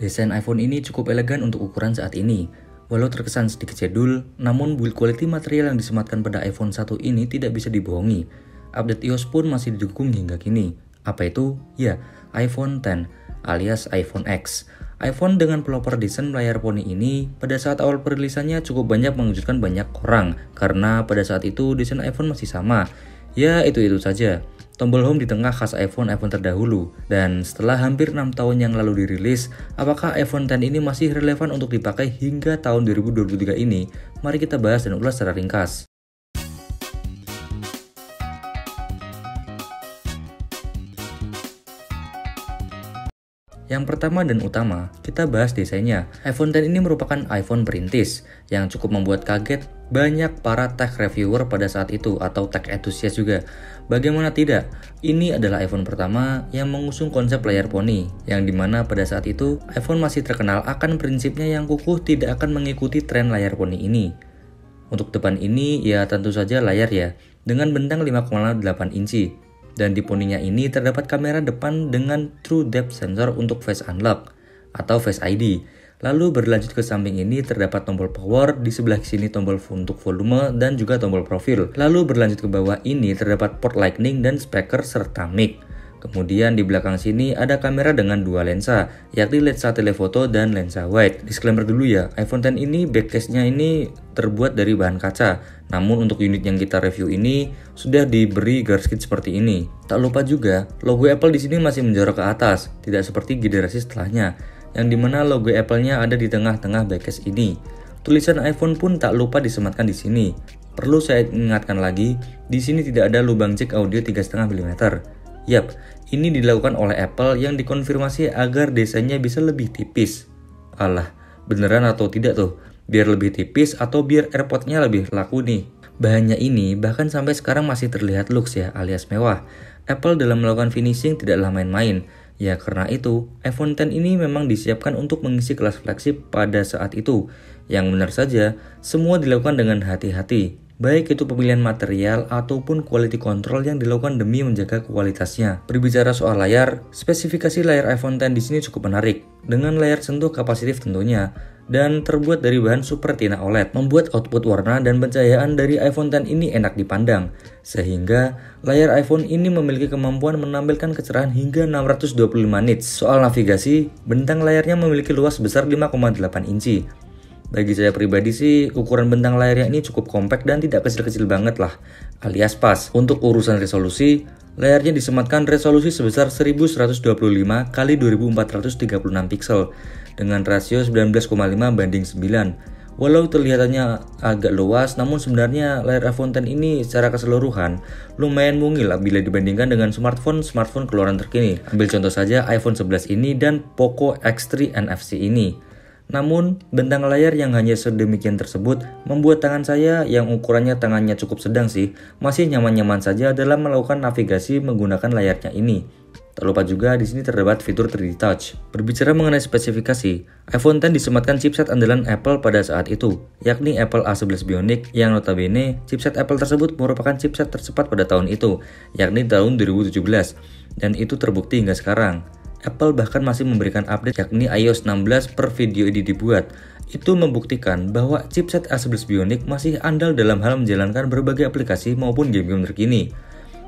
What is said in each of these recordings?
Desain iPhone ini cukup elegan untuk ukuran saat ini. Walau terkesan sedikit jadul, namun build quality material yang disematkan pada iPhone 1 ini tidak bisa dibohongi. Update iOS pun masih didukung hingga kini. Apa itu? Ya, iPhone X alias iPhone X. iPhone dengan pelopor desain layar poni ini pada saat awal perilisannya cukup banyak mengejutkan banyak orang karena pada saat itu desain iPhone masih sama. Ya, itu-itu saja. Tombol home di tengah khas iPhone terdahulu. Dan setelah hampir 6 tahun yang lalu dirilis, apakah iPhone X ini masih relevan untuk dipakai hingga tahun 2023 ini? Mari kita bahas dan ulas secara ringkas. Yang pertama dan utama, kita bahas desainnya. iPhone X ini merupakan iPhone perintis yang cukup membuat kaget banyak para tech reviewer pada saat itu atau tech enthusiast juga. Bagaimana tidak, ini adalah iPhone pertama yang mengusung konsep layar poni, yang dimana pada saat itu iPhone masih terkenal akan prinsipnya yang kukuh tidak akan mengikuti tren layar poni ini. Untuk depan ini ya tentu saja layar ya, dengan bentang 5,8 inci. Dan di poninya ini terdapat kamera depan dengan True Depth Sensor untuk Face Unlock atau Face ID. Lalu berlanjut ke samping ini terdapat tombol power, di sebelah sini tombol untuk volume dan juga tombol profil. Lalu berlanjut ke bawah ini terdapat port lightning dan speaker serta mic. Kemudian di belakang sini ada kamera dengan dua lensa, yakni lensa telefoto dan lensa wide. Disclaimer dulu ya, iPhone X ini backcase-nya ini terbuat dari bahan kaca. Namun untuk unit yang kita review ini sudah diberi garskin seperti ini. Tak lupa juga, logo Apple di sini masih menjorok ke atas, tidak seperti generasi setelahnya, yang dimana logo Apple-nya ada di tengah-tengah backcase ini. Tulisan iPhone pun tak lupa disematkan di sini. Perlu saya ingatkan lagi, di sini tidak ada lubang jack audio 3,5 mm. Yap, ini dilakukan oleh Apple yang dikonfirmasi agar desainnya bisa lebih tipis. Alah, beneran atau tidak tuh? Biar lebih tipis atau biar AirPods-nya lebih laku nih? Bahannya ini bahkan sampai sekarang masih terlihat lux ya, alias mewah. Apple dalam melakukan finishing tidaklah main-main. Ya karena itu, iPhone X ini memang disiapkan untuk mengisi kelas flagship pada saat itu. Yang benar saja, semua dilakukan dengan hati-hati. Baik itu pemilihan material ataupun quality control yang dilakukan demi menjaga kualitasnya. Berbicara soal layar, spesifikasi layar iPhone X di sini cukup menarik, dengan layar sentuh kapasitif tentunya, dan terbuat dari bahan Super Retina OLED, membuat output warna dan pencahayaan dari iPhone X ini enak dipandang, sehingga layar iPhone ini memiliki kemampuan menampilkan kecerahan hingga 625 nits. Soal navigasi, bentang layarnya memiliki luas besar 5,8 inci. Bagi saya pribadi sih, ukuran bentang layarnya ini cukup kompak dan tidak kecil-kecil banget lah, alias pas. Untuk urusan resolusi, layarnya disematkan resolusi sebesar 1125 x 2436 pixel dengan rasio 19,5:9. Walau terlihatannya agak luas, namun sebenarnya layar iPhone X ini secara keseluruhan lumayan mungil bila dibandingkan dengan smartphone keluaran terkini. Ambil contoh saja iPhone 11 ini dan Poco X3 NFC ini. Namun, bentang layar yang hanya sedemikian tersebut membuat tangan saya yang ukurannya tangannya cukup sedang sih, masih nyaman-nyaman saja dalam melakukan navigasi menggunakan layarnya ini. Tak lupa juga di sini terdapat fitur 3D Touch. Berbicara mengenai spesifikasi, iPhone X disematkan chipset andalan Apple pada saat itu, yakni Apple A11 Bionic yang notabene chipset Apple tersebut merupakan chipset tercepat pada tahun itu, yakni tahun 2017, dan itu terbukti hingga sekarang. Apple bahkan masih memberikan update yakni iOS 16 per video ini dibuat. Itu membuktikan bahwa chipset A11 Bionic masih andal dalam hal menjalankan berbagai aplikasi maupun game-game terkini.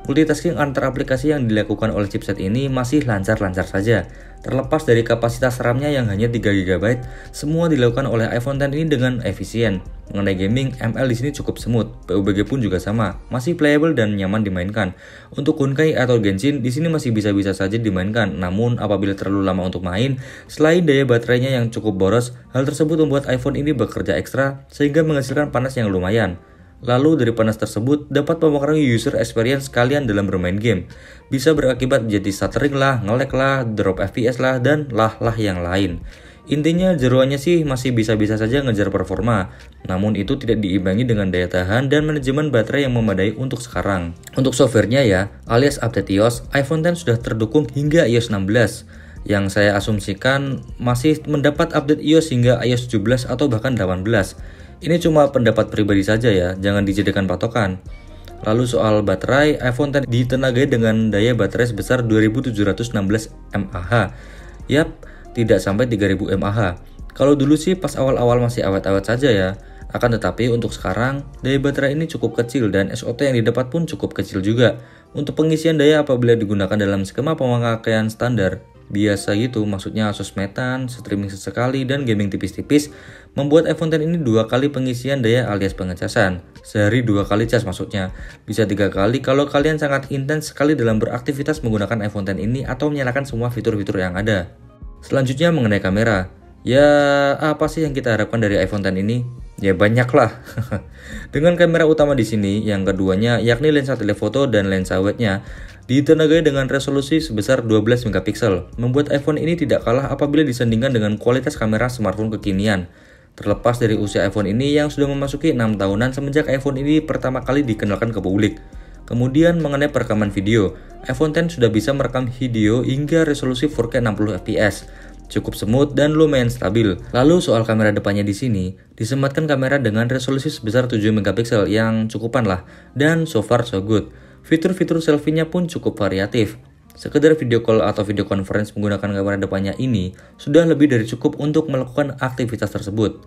Multitasking antar aplikasi yang dilakukan oleh chipset ini masih lancar-lancar saja. Terlepas dari kapasitas RAM-nya yang hanya 3GB, semua dilakukan oleh iPhone X ini dengan efisien. Mengenai gaming, ML di sini cukup smooth. PUBG pun juga sama, masih playable dan nyaman dimainkan. Untuk Honkai atau Genshin di sini masih bisa-bisa saja dimainkan. Namun apabila terlalu lama untuk main, selain daya baterainya yang cukup boros, hal tersebut membuat iPhone ini bekerja ekstra sehingga menghasilkan panas yang lumayan. Lalu dari panas tersebut dapat mempengaruhi user experience kalian dalam bermain game. Bisa berakibat jadi stuttering lah, nge-lag lah, drop FPS lah, dan lah yang lain. Intinya jeroannya sih masih bisa-bisa saja ngejar performa. Namun itu tidak diimbangi dengan daya tahan dan manajemen baterai yang memadai untuk sekarang. Untuk softwarenya ya, alias update iOS, iPhone X sudah terdukung hingga iOS 16. Yang saya asumsikan masih mendapat update iOS hingga iOS 17 atau bahkan 18. Ini cuma pendapat pribadi saja ya, jangan dijadikan patokan. Lalu soal baterai, iPhone X ditenagai dengan daya baterai sebesar 2716 mAh. Yap, tidak sampai 3000 mAh. Kalau dulu sih pas awal-awal masih awet-awet saja ya. Akan tetapi untuk sekarang, daya baterai ini cukup kecil dan SOT yang didapat pun cukup kecil juga. Untuk pengisian daya apabila digunakan dalam skema pemakaian standar, biasa gitu, maksudnya sosmedan, streaming sesekali, dan gaming tipis-tipis, membuat iPhone X ini 2 kali pengisian daya alias pengecasan. Sehari 2 kali cas maksudnya, bisa 3 kali kalau kalian sangat intens sekali dalam beraktivitas menggunakan iPhone X ini atau menyalakan semua fitur-fitur yang ada. Selanjutnya mengenai kamera. Ya, apa sih yang kita harapkan dari iPhone X ini? Ya banyak lah. Dengan kamera utama di sini, yang keduanya yakni lensa telefoto dan lensa wide-nya ditenagai dengan resolusi sebesar 12 megapiksel, membuat iPhone ini tidak kalah apabila disandingkan dengan kualitas kamera smartphone kekinian. Terlepas dari usia iPhone ini yang sudah memasuki 6 tahunan semenjak iPhone ini pertama kali dikenalkan ke publik. Kemudian mengenai perekaman video, iPhone X sudah bisa merekam video hingga resolusi 4K 60 fps. Cukup smooth dan lumayan stabil. Lalu soal kamera depannya di sini, disematkan kamera dengan resolusi sebesar 7 megapiksel yang cukupan lah, dan so far so good. Fitur-fitur selfie-nya pun cukup variatif. Sekedar video call atau video conference menggunakan kamera depannya ini sudah lebih dari cukup untuk melakukan aktivitas tersebut.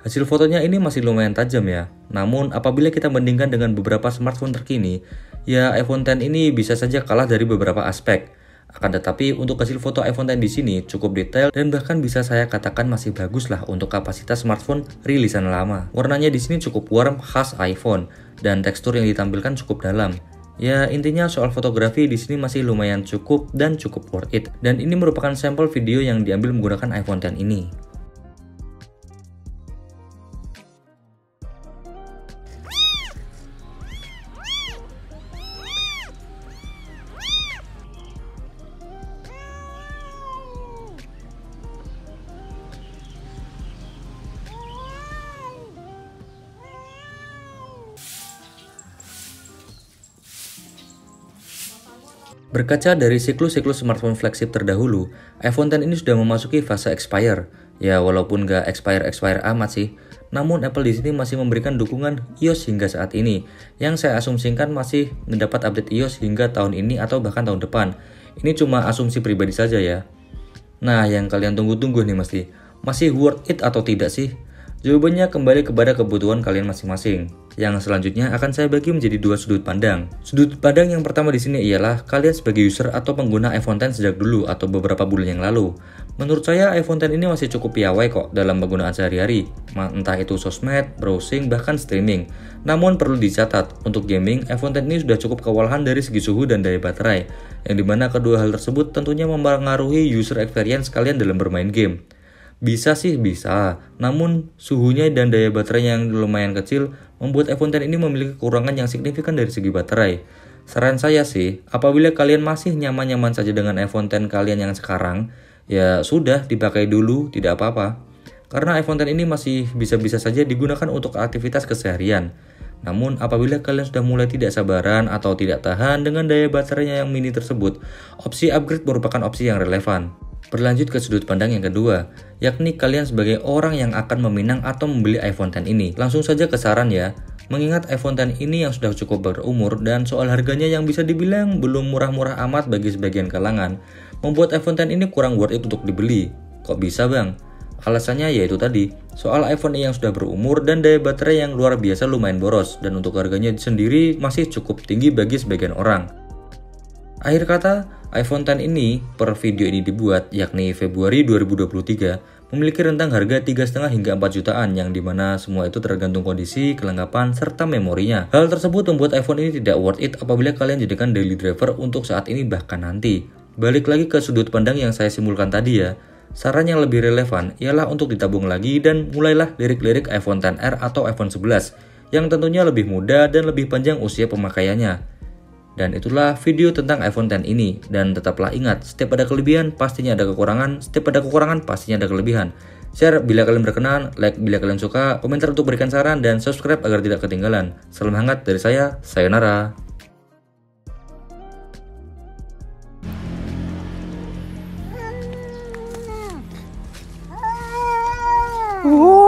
Hasil fotonya ini masih lumayan tajam ya. Namun apabila kita bandingkan dengan beberapa smartphone terkini, ya iPhone X ini bisa saja kalah dari beberapa aspek. Akan tetapi untuk hasil foto iPhone X di sini cukup detail dan bahkan bisa saya katakan masih bagus lah untuk kapasitas smartphone rilisan lama. Warnanya di sini cukup warm khas iPhone dan tekstur yang ditampilkan cukup dalam. Ya intinya soal fotografi di sini masih lumayan cukup dan cukup worth it. Dan ini merupakan sampel video yang diambil menggunakan iPhone X ini. Berkaca dari siklus-siklus smartphone flagship terdahulu, iPhone X ini sudah memasuki fase expire. Ya walaupun gak expire amat sih, namun Apple di sini masih memberikan dukungan iOS hingga saat ini, yang saya asumsikan masih mendapat update iOS hingga tahun ini atau bahkan tahun depan. Ini cuma asumsi pribadi saja ya. Nah yang kalian tunggu-tunggu nih masih worth it atau tidak sih? Jawabannya kembali kepada kebutuhan kalian masing-masing. Yang selanjutnya akan saya bagi menjadi 2 sudut pandang. Sudut pandang yang pertama di sini ialah kalian sebagai user atau pengguna iPhone X sejak dulu atau beberapa bulan yang lalu. Menurut saya iPhone X ini masih cukup piawai kok dalam penggunaan sehari-hari, entah itu sosmed, browsing, bahkan streaming. Namun perlu dicatat, untuk gaming, iPhone X ini sudah cukup kewalahan dari segi suhu dan daya baterai, yang dimana kedua hal tersebut tentunya mempengaruhi user experience kalian dalam bermain game. Bisa sih bisa, namun suhunya dan daya baterai yang lumayan kecil membuat iPhone X ini memiliki kekurangan yang signifikan dari segi baterai. Saran saya sih, apabila kalian masih nyaman-nyaman saja dengan iPhone X kalian yang sekarang, ya sudah dipakai dulu, tidak apa-apa. Karena iPhone X ini masih bisa-bisa saja digunakan untuk aktivitas keseharian. Namun apabila kalian sudah mulai tidak sabaran atau tidak tahan dengan daya baterainya yang mini tersebut, opsi upgrade merupakan opsi yang relevan. Berlanjut ke sudut pandang yang kedua, yakni kalian sebagai orang yang akan meminang atau membeli iPhone X ini. Langsung saja ke saran ya, mengingat iPhone X ini yang sudah cukup berumur dan soal harganya yang bisa dibilang belum murah-murah amat bagi sebagian kalangan, membuat iPhone X ini kurang worth it untuk dibeli. Kok bisa bang? Alasannya yaitu tadi, soal iPhone yang sudah berumur dan daya baterai yang luar biasa lumayan boros, dan untuk harganya sendiri masih cukup tinggi bagi sebagian orang. Akhir kata, iPhone X ini per video ini dibuat yakni Februari 2023 memiliki rentang harga 3,5 hingga 4 jutaan yang dimana semua itu tergantung kondisi, kelengkapan, serta memorinya. Hal tersebut membuat iPhone ini tidak worth it apabila kalian jadikan daily driver untuk saat ini bahkan nanti. Balik lagi ke sudut pandang yang saya simpulkan tadi ya, saran yang lebih relevan ialah untuk ditabung lagi dan mulailah lirik-lirik iPhone XR atau iPhone 11 yang tentunya lebih mudah dan lebih panjang usia pemakaiannya. Dan itulah video tentang iPhone X ini. Dan tetaplah ingat, setiap ada kelebihan pastinya ada kekurangan, setiap ada kekurangan pastinya ada kelebihan. Share bila kalian berkenan, like bila kalian suka, komentar untuk berikan saran, dan subscribe agar tidak ketinggalan. Salam hangat dari saya, sayonara. Oh.